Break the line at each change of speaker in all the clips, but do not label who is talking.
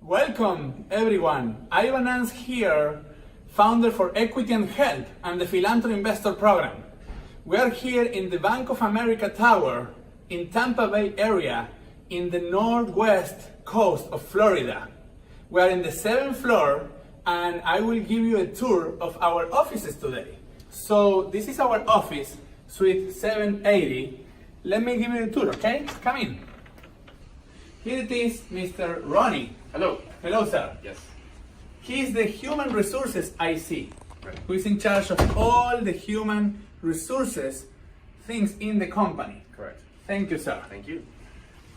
Welcome, everyone. Ivan Nance here, founder for Equity and Health and the Philanthropy Investor Program. We are here in the Bank of America Tower in Tampa Bay area in the northwest coast of Florida. We are in the 7th floor and I will give you a tour of our offices today. So this is our office, suite 780. Let me give you a tour, okay? Come in. Here it is, Mr. Ronnie.
Hello.
Hello, sir.
Yes.
He is the Human Resources IC,
Right.
who is in charge of all the human resources things in the company.
Correct.
Thank you, sir.
Thank you.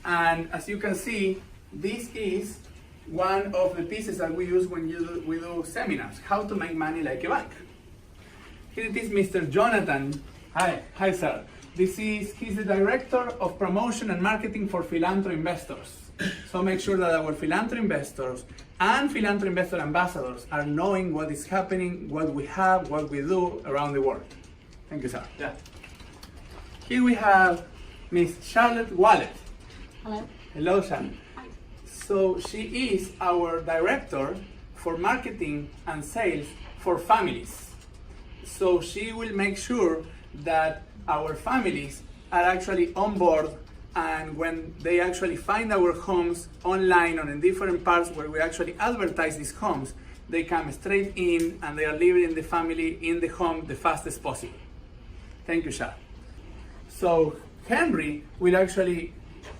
And as you can see, this is one of the pieces that we use when we do seminars, how to make money like a bank. Here it is, Mr. Jonathan. Hi. Hi, sir. He's the Director of Promotion and Marketing for Philanthropy Investors. So make sure that our philanthropy investors and philanthropy investor ambassadors are knowing what is happening, what we have, what we do around the world. Thank you, sir.
Yeah.
Here we have Miss Charlotte Wallet.
Hello.
Hello, Charlotte.
Hi.
So she is our Director for Marketing and Sales for Families. So she will make sure that our families are actually on board, and when they actually find our homes online or in different parts where we actually advertise these homes, they come straight in and they are living in the family, in the home, the fastest possible. Thank you, Charlotte. So Henry will actually,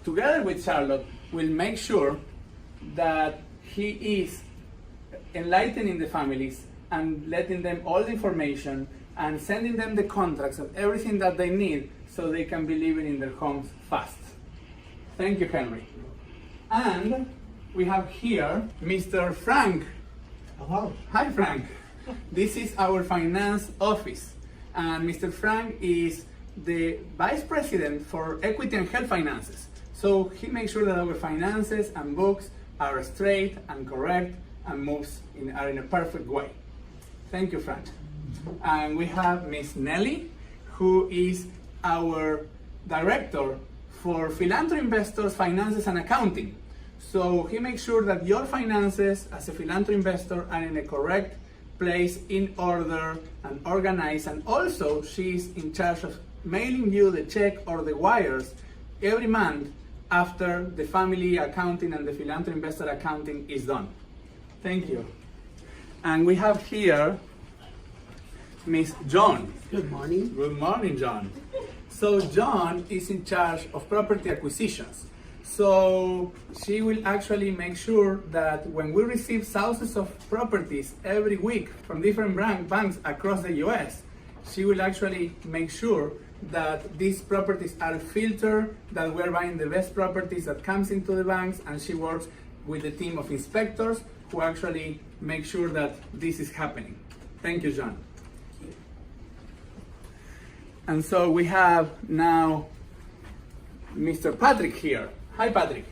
together with Charlotte, will make sure that he is enlightening the families and letting them all the information and sending them the contracts of everything that they need so they can be living in their homes fast. Thank you, Henry. And we have here Mr. Frank.
Hello.
Hi, Frank. This is our finance office. And Mr. Frank is the Vice President for Equity and Health Finances. So he makes sure that our finances and books are straight and correct and are in a perfect way. Thank you, Frank. And we have Miss Nelly, who is our Director for Philanthropy Investors, Finances and Accounting. So he makes sure that your finances as a philanthropy investor are in a correct place, in order and organized. And also she's in charge of mailing you the check or the wires every month after the family accounting and the philanthropy investor accounting is done. Thank you. And we have here Miss John.
Good morning.
Good morning, John. So John is in charge of property acquisitions. So she will actually make sure that when we receive thousands of properties every week from different banks across the US, she will actually make sure that these properties are filtered, that we're buying the best properties that comes into the banks, and she works with a team of inspectors who actually make sure that this is happening. Thank you, John. And so we have now Mr. Patrick here. Hi, Patrick.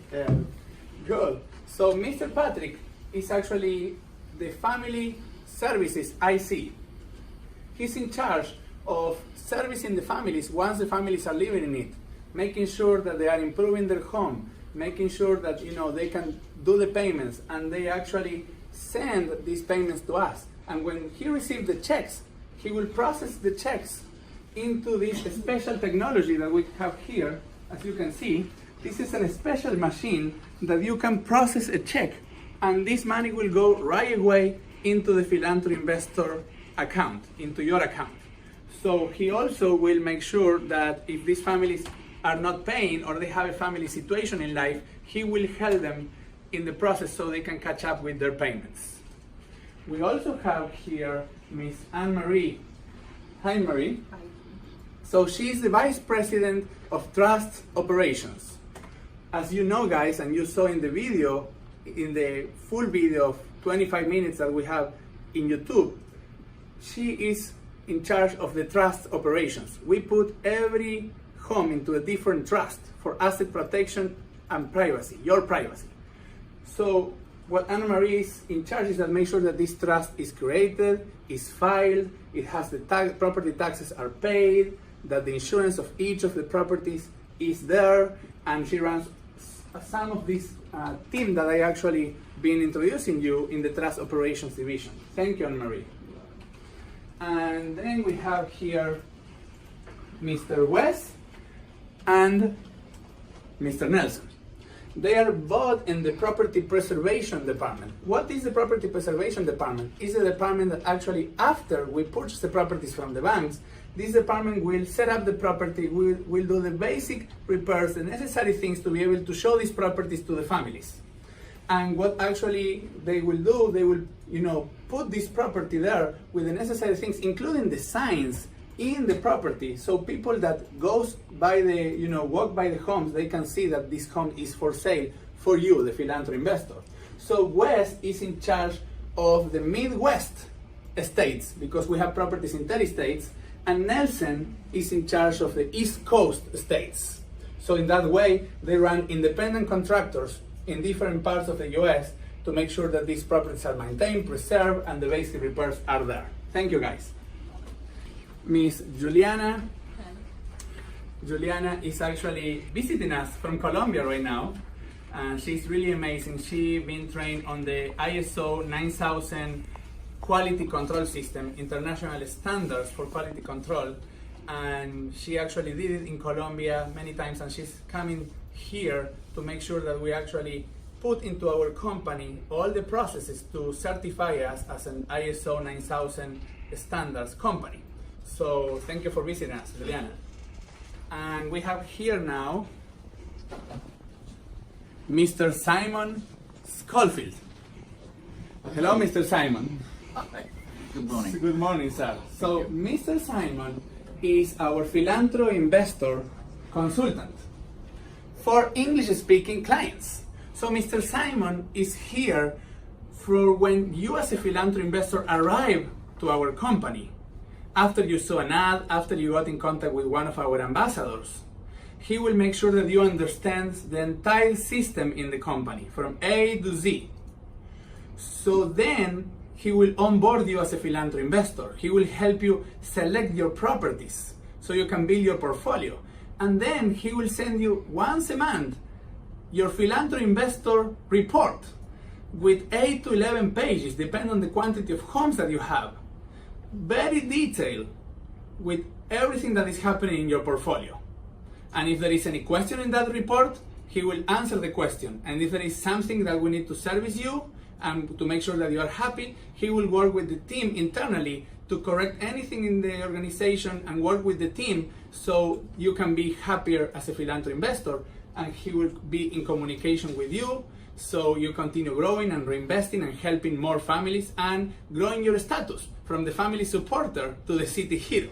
Good. So Mr. Patrick is actually the Family Services IC. He's in charge of servicing the families once the families are living in it, making sure that they are improving their home, making sure that they can do the payments, and they actually send these payments to us. And when he receives the checks, he will process the checks into this special technology that we have here. As you can see, this is a special machine that you can process a check, and this money will go right away into the philanthropy investor account, into your account. So he also will make sure that if these families are not paying or they have a family situation in life, he will help them in the process so they can catch up with their payments. We also have here Miss Anne-Marie. Hi, Marie.
Hi.
So she's the Vice President of Trust Operations. As you know, guys, and you saw in the video, in the full video of 25 minutes that we have in YouTube, she is in charge of the trust operations. We put every home into a different trust for asset protection and privacy, your privacy. So what Anna-Marie is in charge is that make sure that this trust is created, is filed, it has the property taxes are paid, that the insurance of each of the properties is there, and she runs some of this team that I actually been introducing you in the Trust Operations Division. Thank you, Anne-Marie. And then we have here Mr. West and Mr. Nelson. They are both in the Property Preservation Department. What is the Property Preservation Department? It's a department that actually, after we purchase the properties from the banks, this department will set up the property, will do the basic repairs, the necessary things to be able to show these properties to the families. And what actually they will do, they will, put this property there with the necessary things, including the signs in the property, so people that goes by the, walk by the homes, they can see that this home is for sale for you, the philanthropy investor. So West is in charge of the Midwest states, because we have properties in 30 states, and Nelson is in charge of the East Coast states. So in that way, they run independent contractors in different parts of the US to make sure that these properties are maintained, preserved, and the basic repairs are there. Thank you, guys. Miss Juliana. Juliana is actually visiting us from Colombia right now, and she's really amazing. She's been trained on the ISO 9000 quality control system, international standards for quality control, and she actually did it in Colombia many times, and she's coming here to make sure that we actually put into our company all the processes to certify us as an ISO 9000 standards company. So thank you for visiting us, Juliana. And we have here now Mr. Simon Schofield. Hello, Mr. Simon.
Hi. Good morning.
Good morning, sir. So Mr. Simon is our philanthro investor consultant for English-speaking clients. So Mr. Simon is here for when you as a philanthro investor arrive to our company. After you saw an ad, after you got in contact with one of our ambassadors, he will make sure that you understand the entire system in the company from A to Z. So then he will onboard you as a philanthro investor. He will help you select your properties so you can build your portfolio. And then he will send you once a month your philanthro investor report with 8 to 11 pages, depending on the quantity of homes that you have. Very detailed with everything that is happening in your portfolio. And if there is any question in that report, he will answer the question. And if there is something that we need to service you and to make sure that you are happy, he will work with the team internally to correct anything in the organization and work with the team so you can be happier as a philanthro investor, and he will be in communication with you so you continue growing and reinvesting and helping more families and growing your status from the family supporter to the city hero.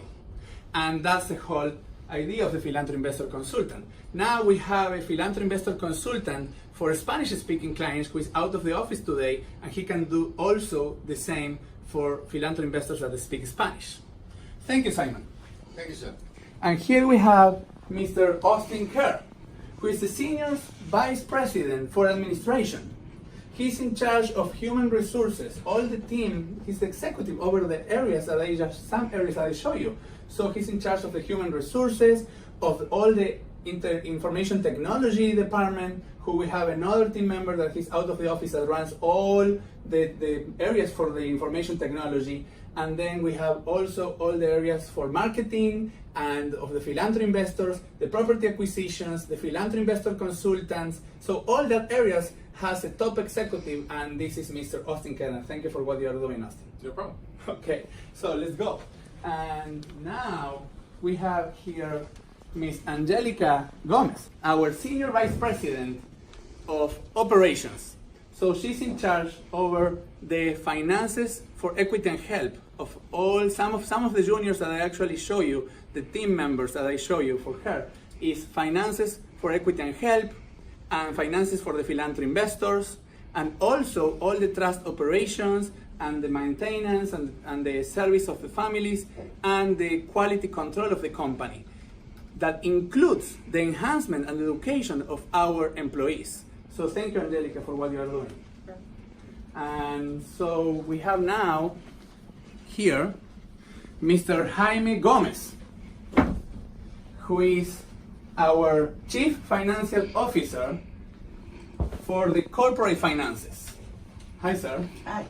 And that's the whole idea of the philanthro investor consultant. Now we have a philanthro investor consultant for Spanish-speaking clients who is out of the office today, and he can do also the same for philanthro investors that speak Spanish. Thank you, Simon.
Thank you, sir.
And here we have Mr. Austin Kerr, who is the Senior Vice President for Administration. He's in charge of human resources, all the team, he's the executive over the areas that some areas that I show you. So he's in charge of the human resources, of all the information technology department, who we have another team member that he's out of the office that runs all the areas for the information technology. And then we have also all the areas for marketing and of the philanthro investors, the property acquisitions, the philanthro investor consultants. So all that areas has a top executive, and this is Mr. Austin Kerr. Thank you for what you are doing, Austin.
No problem.
Okay, so let's go. And now we have here Ms. Angelica Gomez, our Senior Vice President of Operations. So she's in charge over the finances for equity and help of some of the juniors that I actually show you, the team members that I show you for her, is finances for equity and help, and finances for the philanthro investors, and also all the trust operations and the maintenance and the service of the families and the quality control of the company. That includes the enhancement and education of our employees. So thank you, Angelica, for what you are doing.
Sure.
And so we have now here Mr. Jaime Gomez, who is our Chief Financial Officer for the corporate finances. Hi, sir.
Hi.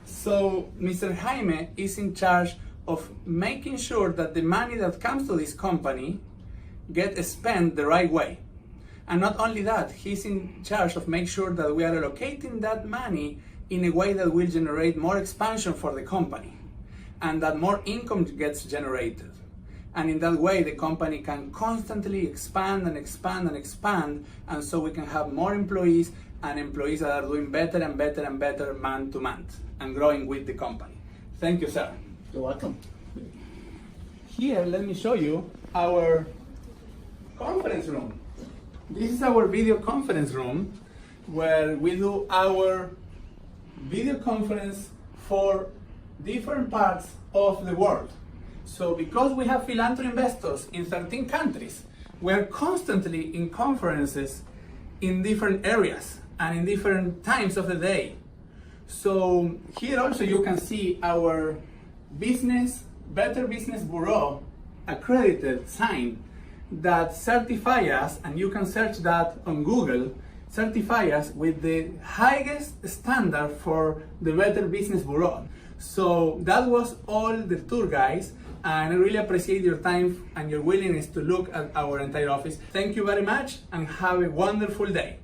So, Mr. Jaime is in charge of making sure that the money that comes to this company gets spent the right way. And not only that, he's in charge of making sure that we are allocating that money in a way that will generate more expansion for the company and that more income gets generated. And in that way, the company can constantly expand and expand and expand, and so we can have more employees and employees that are doing better and better and better month to month and growing with the company. Thank you, sir.
You're welcome.
Here, let me show you our conference room. This is our video conference room where we do our video conference for different parts of the world. So because we have philanthropy investors in 13 countries, we are constantly in conferences in different areas and in different times of the day. So here also you can see our Better Business Bureau accredited sign that certify us, and you can search that on Google, certify us with the highest standard for the Better Business Bureau. So that was all the tour, guys, and I really appreciate your time and your willingness to look at our entire office. Thank you very much and have a wonderful day.